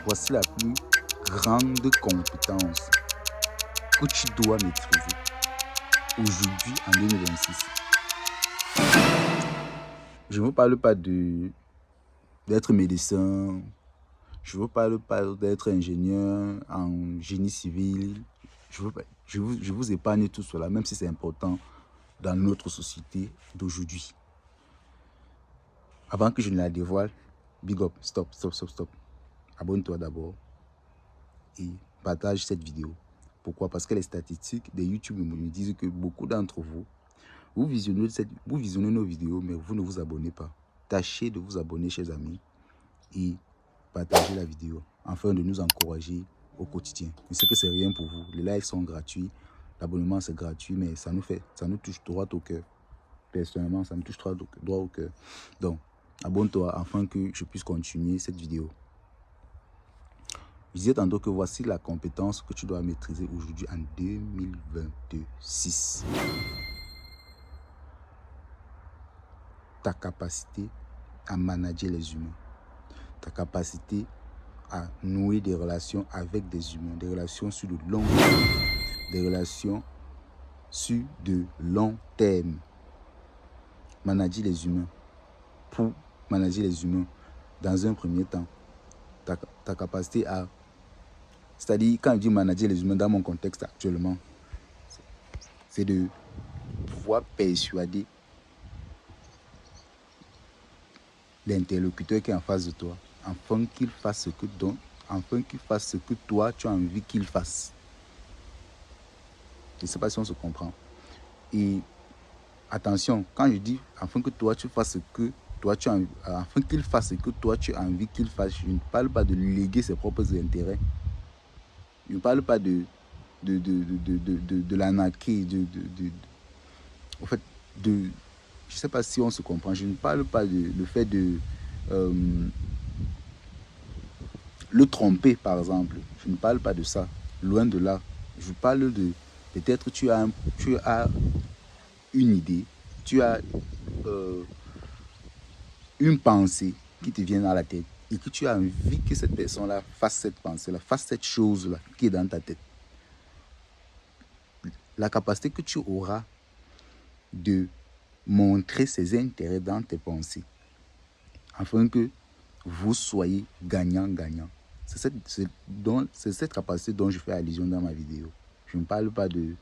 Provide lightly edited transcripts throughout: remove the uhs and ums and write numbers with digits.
Voici la plus grande compétence que tu dois maîtriser aujourd'hui en 2026. Je ne vous parle pas d'être médecin, je ne vous parle pas d'être ingénieur en génie civil. Je vous épargne tout cela, même si c'est important dans notre société d'aujourd'hui. Avant que je ne la dévoile, big up, stop. Abonne-toi d'abord et partage cette vidéo. Pourquoi? Parce que les statistiques de YouTube me disent que beaucoup d'entre vous, vous visionnez nos vidéos, mais vous ne vous abonnez pas. Tâchez de vous abonner, chers amis, et partagez la vidéo, afin de nous encourager au quotidien. Je sais que c'est rien pour vous. Les lives sont gratuits, l'abonnement c'est gratuit, mais ça nous touche droit au cœur. Personnellement, ça me touche droit au cœur. Donc, abonne-toi afin que je puisse continuer cette vidéo. Je disais tantôt que voici la compétence que tu dois maîtriser aujourd'hui en 2026. Ta capacité à manager les humains. Ta capacité à nouer des relations avec des humains. Des relations sur de long terme. Des relations sur de long terme. Manager les humains. Pour manager les humains, dans un premier temps, ta capacité à... C'est-à-dire, quand je dis manager les humains dans mon contexte actuellement, c'est de pouvoir persuader l'interlocuteur qui est en face de toi, afin qu'il fasse ce que toi, tu as envie qu'il fasse. Je ne sais pas si on se comprend. Et attention, quand je dis afin que toi, tu fasses ce que toi, tu as envie, afin qu'il fasse ce que toi, tu as envie qu'il fasse, je ne parle pas de léguer ses propres intérêts. Je ne parle pas de l'anarchie, en fait, je ne sais pas si on se comprend. Je ne parle pas le fait de le tromper, par exemple. Je ne parle pas de ça. Loin de là. Je parle de, peut-être tu as une idée, tu as une pensée qui te vient à la tête et que tu as envie que cette personne-là fasse cette pensée-là, fasse cette chose-là qui est dans ta tête. La capacité que tu auras de montrer ses intérêts dans tes pensées afin que vous soyez gagnant-gagnant. C'est cette capacité dont je fais allusion dans ma vidéo. Je ne parle pas de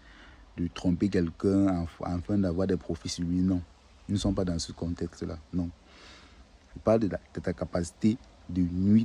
tromper quelqu'un afin d'avoir des profits sur lui, non. Nous ne sommes pas dans ce contexte-là, non. Je parle de ta capacité de nuire